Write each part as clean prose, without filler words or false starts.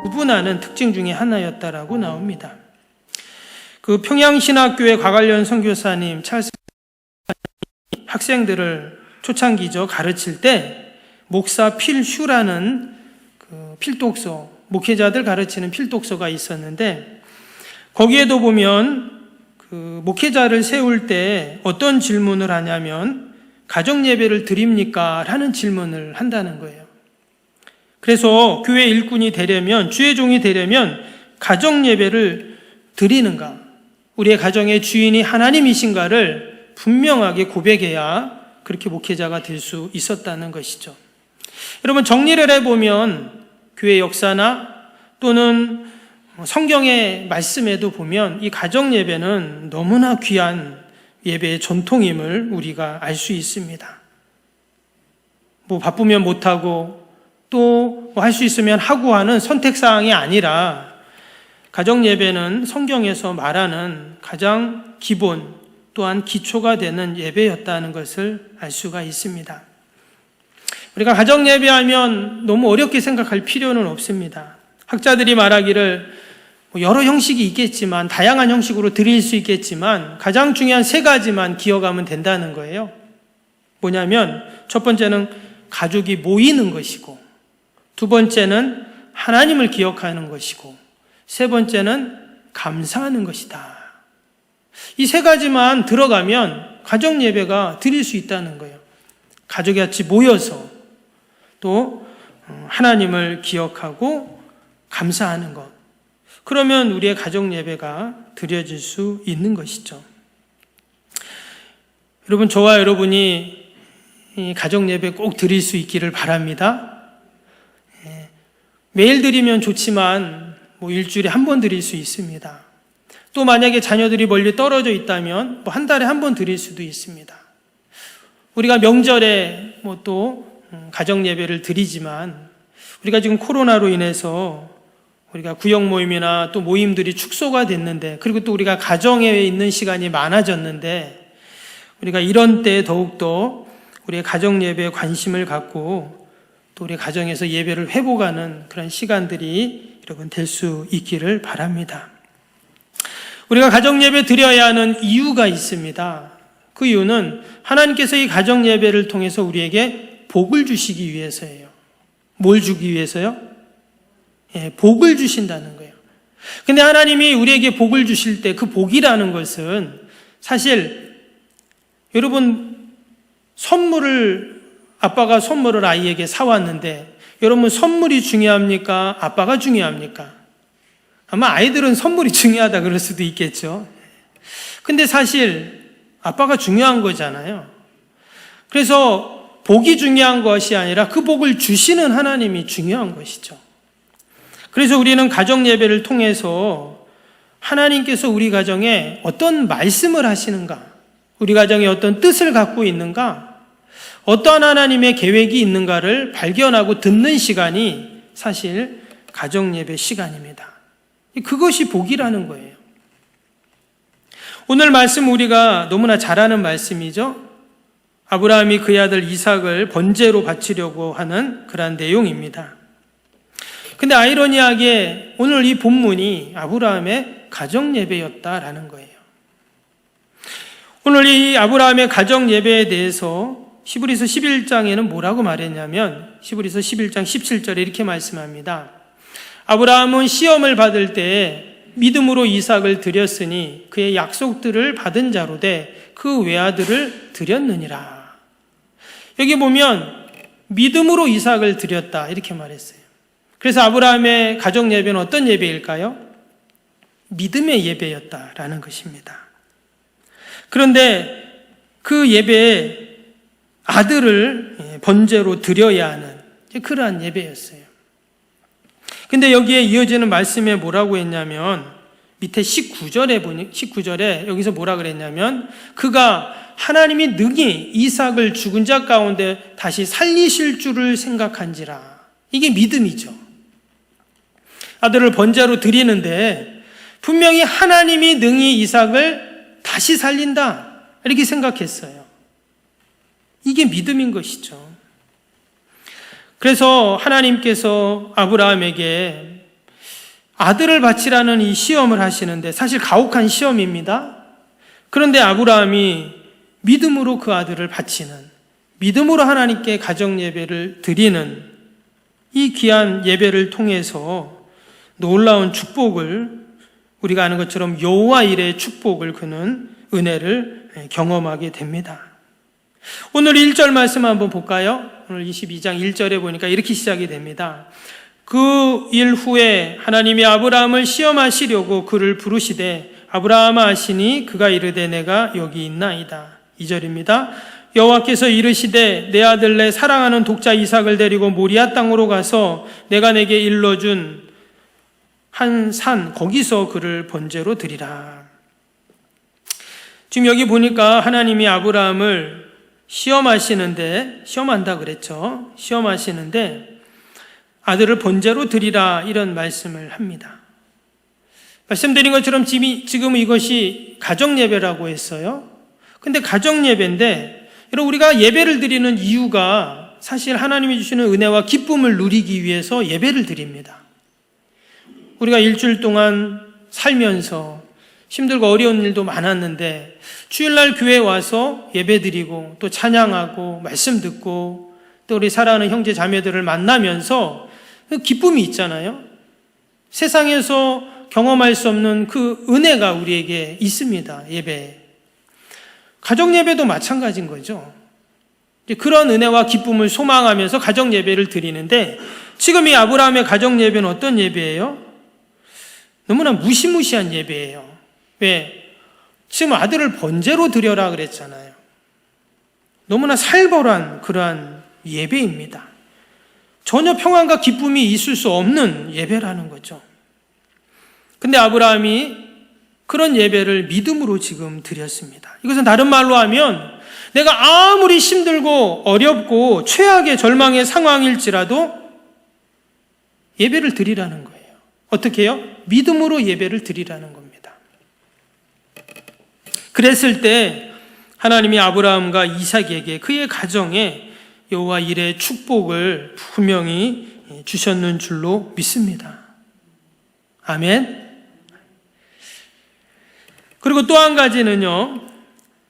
구분하는 특징 중에 하나였다라고 나옵니다. 그 평양신학교의 과관련 선교사님 찰스 학생들을 초창기죠 가르칠 때 목사 필휴라는 그 필독서, 목회자들 가르치는 필독서가 있었는데 거기에도 보면 그 목회자를 세울 때 어떤 질문을 하냐면 가정 예배를 드립니까? 라는 질문을 한다는 거예요. 그래서 교회 일꾼이 되려면, 주의 종이 되려면 가정 예배를 드리는가? 우리의 가정의 주인이 하나님이신가를 분명하게 고백해야 그렇게 목회자가 될 수 있었다는 것이죠. 여러분, 정리를 해보면 교회 역사나 또는 성경의 말씀에도 보면 이 가정 예배는 너무나 귀한 예배의 전통임을 우리가 알 수 있습니다. 바쁘면 못하고 또 할 수 있으면 하고 하는 선택사항이 아니라 가정 예배는 성경에서 말하는 가장 기본 또한 기초가 되는 예배였다는 것을 알 수가 있습니다. 우리가 가정 예배하면 너무 어렵게 생각할 필요는 없습니다. 학자들이 말하기를 여러 형식이 있겠지만, 다양한 형식으로 드릴 수 있겠지만 가장 중요한 3가지만 기억하면 된다는 거예요. 뭐냐면 첫 번째는 가족이 모이는 것이고, 두 번째는 하나님을 기억하는 것이고, 세 번째는 감사하는 것이다. 이 3가지만 들어가면 가정 예배가 드릴 수 있다는 거예요. 가족이 같이 모여서 또 하나님을 기억하고 감사하는 것. 그러면 우리의 가정 예배가 드려질 수 있는 것이죠. 여러분, 저와 여러분이 이 가정 예배 꼭 드릴 수 있기를 바랍니다. 매일 드리면 좋지만 일주일에 한 번 드릴 수 있습니다. 또 만약에 자녀들이 멀리 떨어져 있다면 한 달에 한 번 드릴 수도 있습니다. 우리가 명절에 또 가정 예배를 드리지만 우리가 지금 코로나로 인해서 우리가 구역 모임이나 또 모임들이 축소가 됐는데, 그리고 또 우리가 가정에 있는 시간이 많아졌는데, 우리가 이런 때에 더욱더 우리의 가정 예배에 관심을 갖고 또 우리 가정에서 예배를 회복하는 그런 시간들이 여러분 될 수 있기를 바랍니다. 우리가 가정 예배 드려야 하는 이유가 있습니다. 그 이유는 하나님께서 이 가정 예배를 통해서 우리에게 복을 주시기 위해서예요. 뭘 주기 위해서요? 복을 주신다는 거예요. 근데 하나님이 우리에게 복을 주실 때 그 복이라는 것은 사실 여러분 아빠가 선물을 아이에게 사왔는데 여러분 선물이 중요합니까? 아빠가 중요합니까? 아마 아이들은 선물이 중요하다 그럴 수도 있겠죠. 근데 사실 아빠가 중요한 거잖아요. 그래서 복이 중요한 것이 아니라 그 복을 주시는 하나님이 중요한 것이죠. 그래서 우리는 가정 예배를 통해서 하나님께서 우리 가정에 어떤 말씀을 하시는가, 우리 가정에 어떤 뜻을 갖고 있는가, 어떠한 하나님의 계획이 있는가를 발견하고 듣는 시간이 사실 가정 예배 시간입니다. 그것이 복이라는 거예요. 오늘 말씀 우리가 너무나 잘 아는 말씀이죠. 아브라함이 그의 아들 이삭을 번제로 바치려고 하는 그러한 내용입니다. 근데 아이러니하게 오늘 이 본문이 아브라함의 가정 예배였다라는 거예요. 오늘 이 아브라함의 가정 예배에 대해서 히브리서 11장에는 뭐라고 말했냐면 히브리서 11장 17절에 이렇게 말씀합니다. 아브라함은 시험을 받을 때 믿음으로 이삭을 드렸으니 그의 약속들을 받은 자로 돼 그 외아들을 드렸느니라. 여기 보면 믿음으로 이삭을 드렸다 이렇게 말했어요. 그래서 아브라함의 가정 예배는 어떤 예배일까요? 믿음의 예배였다라는 것입니다. 그런데 그 예배에 아들을 번제로 드려야 하는 그러한 예배였어요. 근데 여기에 이어지는 말씀에 뭐라고 했냐면 밑에 19절에 여기서 뭐라 그랬냐면 그가 하나님이 능히 이삭을 죽은 자 가운데 다시 살리실 줄을 생각한지라. 이게 믿음이죠. 아들을 번제로 드리는데 분명히 하나님이 능히 이삭을 다시 살린다 이렇게 생각했어요. 이게 믿음인 것이죠. 그래서 하나님께서 아브라함에게 아들을 바치라는 이 시험을 하시는데 사실 가혹한 시험입니다. 그런데 아브라함이 믿음으로 그 아들을 바치는, 믿음으로 하나님께 가정 예배를 드리는 이 귀한 예배를 통해서 놀라운 축복을, 우리가 아는 것처럼 여호와 일의 축복을, 그는 은혜를 경험하게 됩니다. 오늘 1절 말씀 한번 볼까요? 오늘 22장 1절에 보니까 이렇게 시작이 됩니다. 그 일 후에 하나님이 아브라함을 시험하시려고 그를 부르시되 아브라함아 하시니 그가 이르되 내가 여기 있나이다. 2절입니다. 여호와께서 이르시되 내 아들 내 사랑하는 독자 이삭을 데리고 모리아 땅으로 가서 내가 내게 일러준 한 산 거기서 그를 번제로 드리라. 지금 여기 보니까 하나님이 아브라함을 시험한다 그랬죠. 시험하시는데 아들을 번제로 드리라 이런 말씀을 합니다. 말씀드린 것처럼 지금 이것이 가정예배라고 했어요. 근데 가정예배인데 여러분, 우리가 예배를 드리는 이유가 사실 하나님이 주시는 은혜와 기쁨을 누리기 위해서 예배를 드립니다. 우리가 일주일 동안 살면서 힘들고 어려운 일도 많았는데 주일날 교회에 와서 예배드리고 또 찬양하고 말씀 듣고 또 우리 사랑하는 형제 자매들을 만나면서 기쁨이 있잖아요. 세상에서 경험할 수 없는 그 은혜가 우리에게 있습니다. 예배에. 가정 예배도 마찬가지인 거죠. 그런 은혜와 기쁨을 소망하면서 가정 예배를 드리는데 지금 이 아브라함의 가정 예배는 어떤 예배예요? 너무나 무시무시한 예배예요. 왜? 지금 아들을 번제로 드려라 그랬잖아요. 너무나 살벌한 그러한 예배입니다. 전혀 평안과 기쁨이 있을 수 없는 예배라는 거죠. 근데 아브라함이 그런 예배를 믿음으로 지금 드렸습니다. 이것은 다른 말로 하면 내가 아무리 힘들고 어렵고 최악의 절망의 상황일지라도 예배를 드리라는 거예요. 어떻게 해요? 믿음으로 예배를 드리라는 겁니다. 그랬을 때 하나님이 아브라함과 이삭에게 그의 가정에 여호와 일의 축복을 분명히 주셨는 줄로 믿습니다. 아멘. 그리고 또 한 가지는요,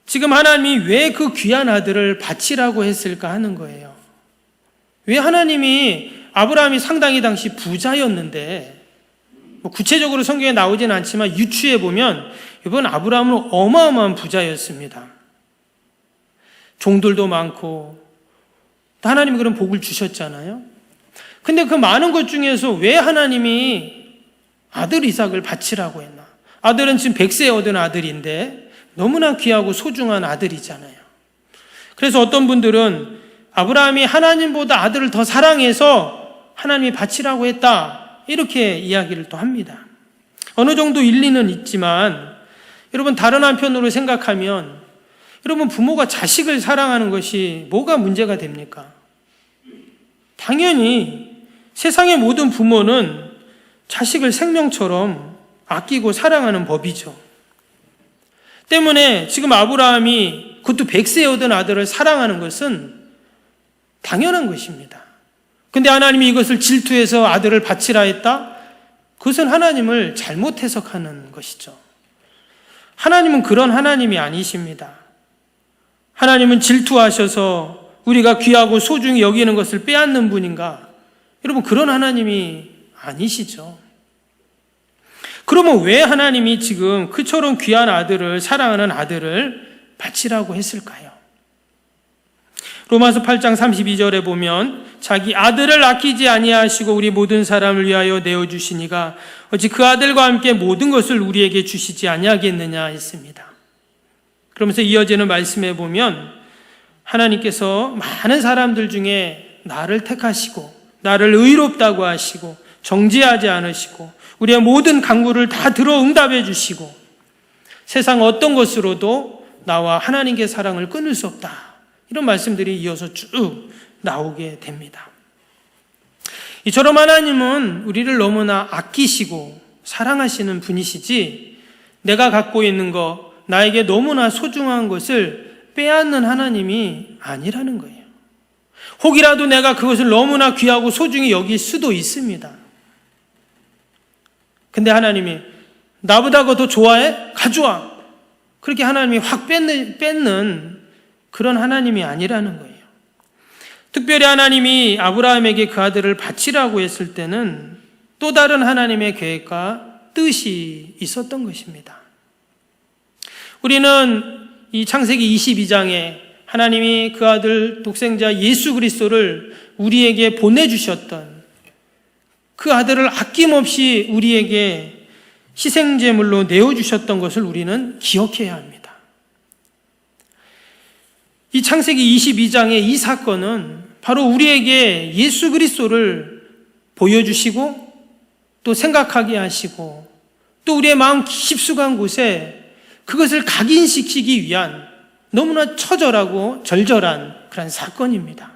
지금 하나님이 왜 그 귀한 아들을 바치라고 했을까 하는 거예요. 왜 하나님이, 아브라함이 상당히 당시 부자였는데, 구체적으로 성경에 나오진 않지만 유추해 보면 이번 아브라함은 어마어마한 부자였습니다. 종들도 많고 하나님이 그런 복을 주셨잖아요. 근데 그 많은 것 중에서 왜 하나님이 아들 이삭을 바치라고 했나? 아들은 지금 100세에 얻은 아들인데 너무나 귀하고 소중한 아들이잖아요. 그래서 어떤 분들은 아브라함이 하나님보다 아들을 더 사랑해서 하나님이 바치라고 했다, 이렇게 이야기를 또 합니다. 어느 정도 일리는 있지만 여러분, 다른 한편으로 생각하면 여러분, 부모가 자식을 사랑하는 것이 뭐가 문제가 됩니까? 당연히 세상의 모든 부모는 자식을 생명처럼 아끼고 사랑하는 법이죠. 때문에 지금 아브라함이 그것도 100세에 얻은 아들을 사랑하는 것은 당연한 것입니다. 근데 하나님이 이것을 질투해서 아들을 바치라 했다? 그것은 하나님을 잘못 해석하는 것이죠. 하나님은 그런 하나님이 아니십니다. 하나님은 질투하셔서 우리가 귀하고 소중히 여기는 것을 빼앗는 분인가? 여러분, 그런 하나님이 아니시죠. 그러면 왜 하나님이 지금 그처럼 귀한 아들을, 사랑하는 아들을 바치라고 했을까요? 로마서 8장 32절에 보면 자기 아들을 아끼지 아니하시고 우리 모든 사람을 위하여 내어주시니가 어찌 그 아들과 함께 모든 것을 우리에게 주시지 아니하겠느냐 했습니다. 그러면서 이어지는 말씀에 보면 하나님께서 많은 사람들 중에 나를 택하시고 나를 의롭다고 하시고 정죄하지 않으시고 우리의 모든 간구를 다 들어 응답해 주시고 세상 어떤 것으로도 나와 하나님께 사랑을 끊을 수 없다, 이런 말씀들이 이어서 쭉 나오게 됩니다. 이처럼 하나님은 우리를 너무나 아끼시고 사랑하시는 분이시지 내가 갖고 있는 것, 나에게 너무나 소중한 것을 빼앗는 하나님이 아니라는 거예요. 혹이라도 내가 그것을 너무나 귀하고 소중히 여길 수도 있습니다. 근데 하나님이 나보다 더 좋아해? 가져와. 그렇게 하나님이 확 뺏는 그런 하나님이 아니라는 거예요. 특별히 하나님이 아브라함에게 그 아들을 바치라고 했을 때는 또 다른 하나님의 계획과 뜻이 있었던 것입니다. 우리는 이 창세기 22장에 하나님이 그 아들 독생자 예수 그리스도를 우리에게 보내주셨던 그 아들을 아낌없이 우리에게 희생제물로 내어주셨던 것을 우리는 기억해야 합니다. 이 창세기 22장의 이 사건은 바로 우리에게 예수 그리스도를 보여주시고 또 생각하게 하시고 또 우리의 마음 깊숙한 곳에 그것을 각인시키기 위한 너무나 처절하고 절절한 그런 사건입니다.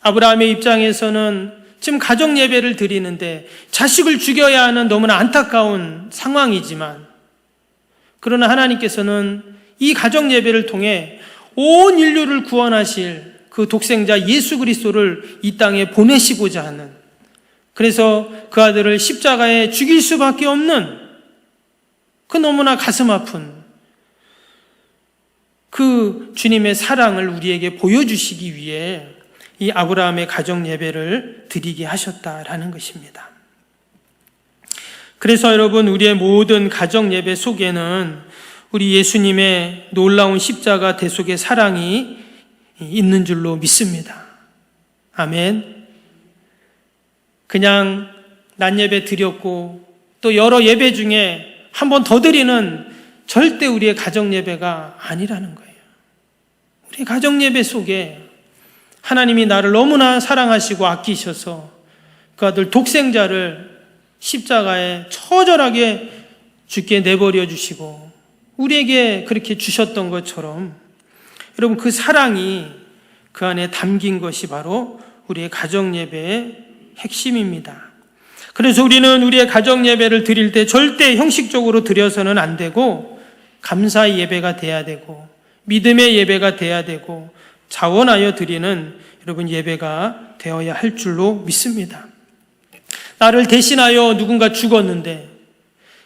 아브라함의 입장에서는 지금 가정 예배를 드리는데 자식을 죽여야 하는 너무나 안타까운 상황이지만, 그러나 하나님께서는 이 가정 예배를 통해 온 인류를 구원하실 그 독생자 예수 그리스도를 이 땅에 보내시고자 하는, 그래서 그 아들을 십자가에 죽일 수밖에 없는 그 너무나 가슴 아픈 그 주님의 사랑을 우리에게 보여주시기 위해 이 아브라함의 가정 예배를 드리게 하셨다라는 것입니다. 그래서 여러분, 우리의 모든 가정 예배 속에는 우리 예수님의 놀라운 십자가 대속의 사랑이 있는 줄로 믿습니다. 아멘. 그냥 낮 예배 드렸고 또 여러 예배 중에 한 번 더 드리는 절대 우리의 가정 예배가 아니라는 거예요. 우리 가정 예배 속에 하나님이 나를 너무나 사랑하시고 아끼셔서 그 아들 독생자를 십자가에 처절하게 죽게 내버려 주시고 우리에게 그렇게 주셨던 것처럼, 여러분, 그 사랑이 그 안에 담긴 것이 바로 우리의 가정 예배의 핵심입니다. 그래서 우리는 우리의 가정 예배를 드릴 때 절대 형식적으로 드려서는 안 되고, 감사의 예배가 돼야 되고 믿음의 예배가 돼야 되고 자원하여 드리는 여러분 예배가 되어야 할 줄로 믿습니다. 나를 대신하여 누군가 죽었는데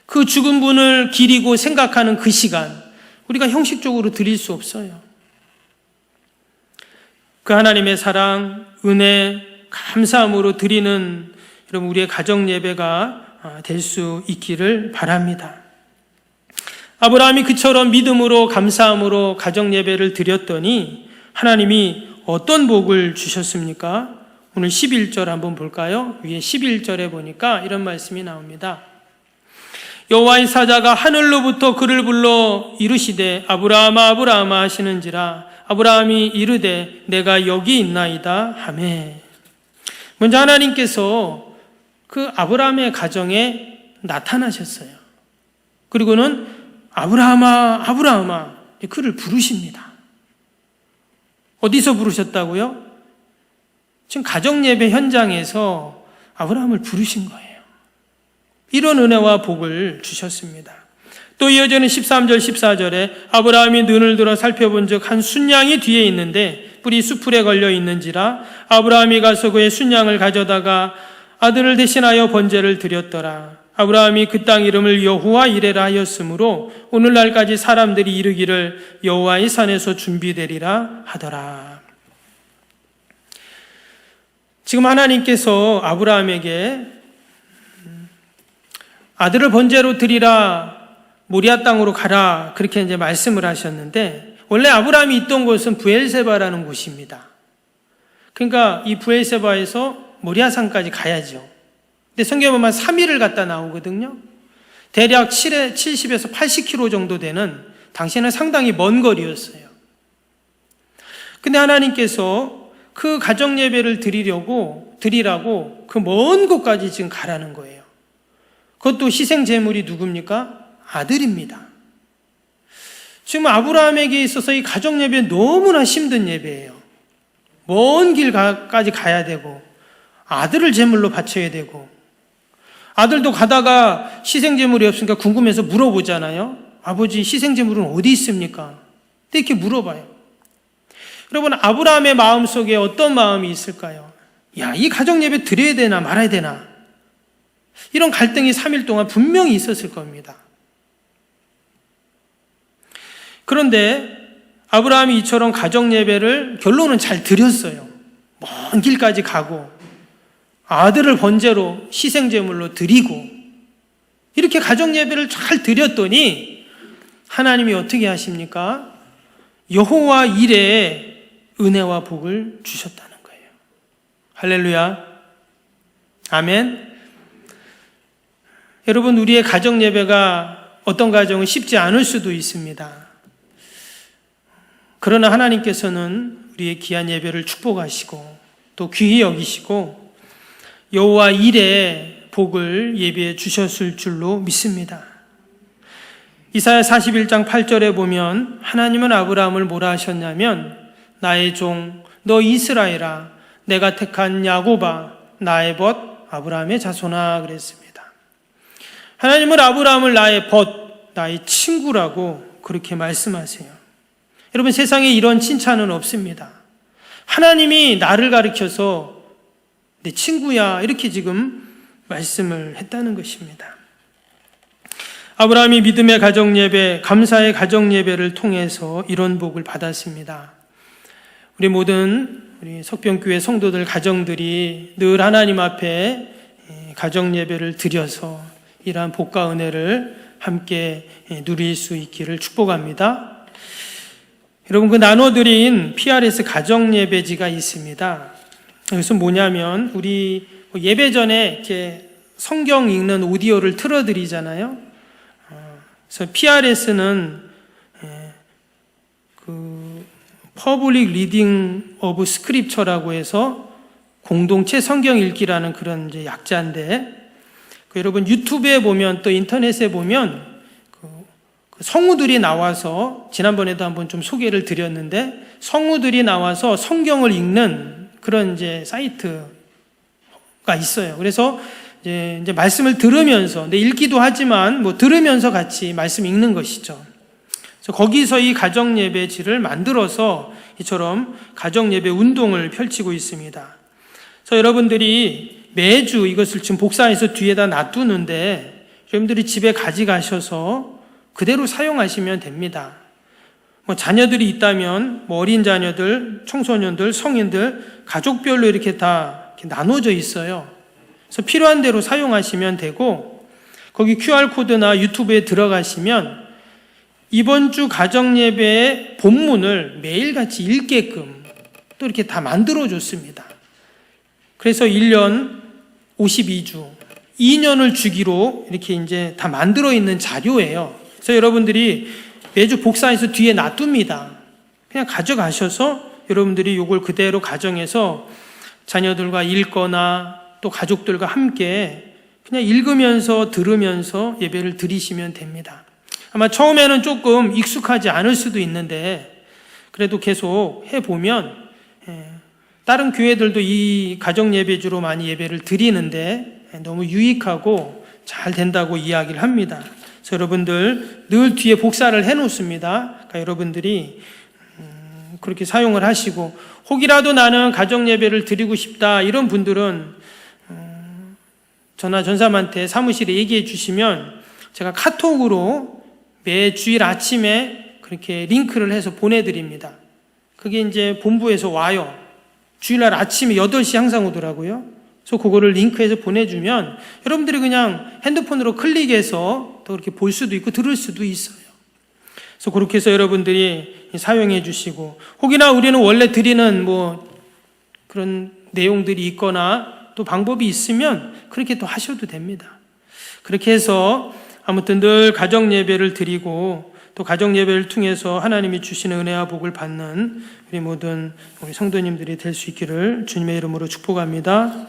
그 죽은 분을 기리고 생각하는 그 시간, 우리가 형식적으로 드릴 수 없어요. 그 하나님의 사랑, 은혜, 감사함으로 드리는 여러분 우리의 가정 예배가 될 수 있기를 바랍니다. 아브라함이 그처럼 믿음으로 감사함으로 가정 예배를 드렸더니 하나님이 어떤 복을 주셨습니까? 오늘 11절 한번 볼까요? 위에 11절에 보니까 이런 말씀이 나옵니다. 여호와의 사자가 하늘로부터 그를 불러 이르시되 아브라함아 아브라함아 하시는지라 아브라함이 이르되 내가 여기 있나이다 하매. 먼저 하나님께서 그 아브라함의 가정에 나타나셨어요. 그리고는 아브라함아 아브라함아 그를 부르십니다. 어디서 부르셨다고요? 지금 가정 예배 현장에서 아브라함을 부르신 거예요. 이런 은혜와 복을 주셨습니다. 또 이어지는 13절 14절에 아브라함이 눈을 들어 살펴본 즉 한 순양이 뒤에 있는데 뿔이 수풀에 걸려 있는지라 아브라함이 가서 그의 순양을 가져다가 아들을 대신하여 번제를 드렸더라. 아브라함이 그 땅 이름을 여호와 이레라 하였으므로 오늘날까지 사람들이 이르기를 여호와의 산에서 준비되리라 하더라. 지금 하나님께서 아브라함에게 아들을 번제로 드리라, 모리아 땅으로 가라, 그렇게 이제 말씀을 하셨는데, 원래 아브라함이 있던 곳은 브엘세바라는 곳입니다. 그러니까 이 브엘세바에서 모리아산까지 가야죠. 근데 성경에 보면 3일을 갔다 나오거든요. 대략 70에서 80km 정도 되는, 당시에는 상당히 먼 거리였어요. 근데 하나님께서 그 가정 예배를 드리라고 그 먼 곳까지 지금 가라는 거예요. 그것도 희생 제물이 누굽니까? 아들입니다. 지금 아브라함에게 있어서 이 가정 예배 너무나 힘든 예배예요. 먼 길까지 가야 되고 아들을 제물로 바쳐야 되고, 아들도 가다가 희생 제물이 없으니까 궁금해서 물어보잖아요. 아버지, 희생 제물은 어디 있습니까? 이렇게 물어봐요. 여러분, 아브라함의 마음속에 어떤 마음이 있을까요? 야, 이 가정 예배 드려야 되나 말아야 되나? 이런 갈등이 3일 동안 분명히 있었을 겁니다. 그런데 아브라함이 이처럼 가정 예배를 결론은 잘 드렸어요. 먼 길까지 가고 아들을 번제로 희생제물로 드리고 이렇게 가정 예배를 잘 드렸더니 하나님이 어떻게 하십니까? 여호와 이레에 은혜와 복을 주셨다는 거예요. 할렐루야. 아멘. 여러분, 우리의 가정 예배가 어떤 가정은 쉽지 않을 수도 있습니다. 그러나 하나님께서는 우리의 귀한 예배를 축복하시고 또 귀히 여기시고 여호와 이레의 복을 예비해 주셨을 줄로 믿습니다. 이사야 41장 8절에 보면 하나님은 아브라함을 뭐라 하셨냐면 나의 종 너 이스라엘아 내가 택한 야곱아 나의 벗 아브라함의 자손아 그랬습니다. 하나님은 아브라함을 나의 벗 나의 친구라고 그렇게 말씀하세요. 여러분, 세상에 이런 칭찬은 없습니다. 하나님이 나를 가리켜서 내 친구야 이렇게 지금 말씀을 했다는 것입니다. 아브라함이 믿음의 가정예배, 감사의 가정예배를 통해서 이런 복을 받았습니다. 우리 모든 우리 석병교회 성도들 가정들이 늘 하나님 앞에 가정예배를 드려서 이러한 복과 은혜를 함께 누릴 수 있기를 축복합니다. 여러분, 그 나눠드린 PRS 가정예배지가 있습니다. 그것은 뭐냐면 우리 예배 전에 이렇게 성경 읽는 오디오를 틀어드리잖아요. 그래서 PRS는 그 Public Reading of Scripture라고 해서 공동체 성경 읽기라는 그런 이제 약자인데, 여러분 유튜브에 보면 또 인터넷에 보면 그 성우들이 나와서 지난번에도 한번 좀 소개를 드렸는데 성우들이 나와서 성경을 읽는 그런 이제 사이트가 있어요. 그래서 이제 말씀을 들으면서, 읽기도 하지만 뭐 들으면서 같이 말씀 읽는 것이죠. 그래서 거기서 이 가정예배지를 만들어서 이처럼 가정예배 운동을 펼치고 있습니다. 그래서 여러분들이 매주 이것을 지금 복사해서 뒤에다 놔두는데 여러분들이 집에 가져가셔서 그대로 사용하시면 됩니다. 뭐 자녀들이 있다면 뭐 어린 자녀들, 청소년들, 성인들 가족별로 이렇게 다 이렇게 나눠져 있어요. 그래서 필요한 대로 사용하시면 되고, 거기 QR코드나 유튜브에 들어가시면 이번 주 가정예배의 본문을 매일같이 읽게끔 또 이렇게 다 만들어줬습니다. 그래서 1년 52주, 2년을 주기로 이렇게 이제 다 만들어 있는 자료예요. 그래서 여러분들이 매주 복사해서 뒤에 놔둡니다. 그냥 가져가셔서 여러분들이 이걸 그대로 가정에서 자녀들과 읽거나 또 가족들과 함께 그냥 읽으면서 들으면서 예배를 드리시면 됩니다. 아마 처음에는 조금 익숙하지 않을 수도 있는데 그래도 계속 해보면 다른 교회들도 이 가정예배주로 많이 예배를 드리는데 너무 유익하고 잘 된다고 이야기를 합니다. 그래서 여러분들 늘 뒤에 복사를 해놓습니다. 그러니까 여러분들이 그렇게 사용을 하시고, 혹이라도 나는 가정예배를 드리고 싶다 이런 분들은 저나 전사님한테 사무실에 얘기해 주시면 제가 카톡으로 매 주일 아침에 그렇게 링크를 해서 보내드립니다. 그게 이제 본부에서 와요. 주일날 아침에 8시 항상 오더라고요. 그래서 그거를 링크해서 보내주면 여러분들이 그냥 핸드폰으로 클릭해서 또 그렇게 볼 수도 있고 들을 수도 있어요. 그래서 그렇게 해서 여러분들이 사용해 주시고, 혹이나 우리는 원래 드리는 뭐 그런 내용들이 있거나 또 방법이 있으면 그렇게 또 하셔도 됩니다. 그렇게 해서 아무튼 늘 가정예배를 드리고 또 가정예배를 통해서 하나님이 주시는 은혜와 복을 받는 우리 모든 우리 성도님들이 될 수 있기를 주님의 이름으로 축복합니다.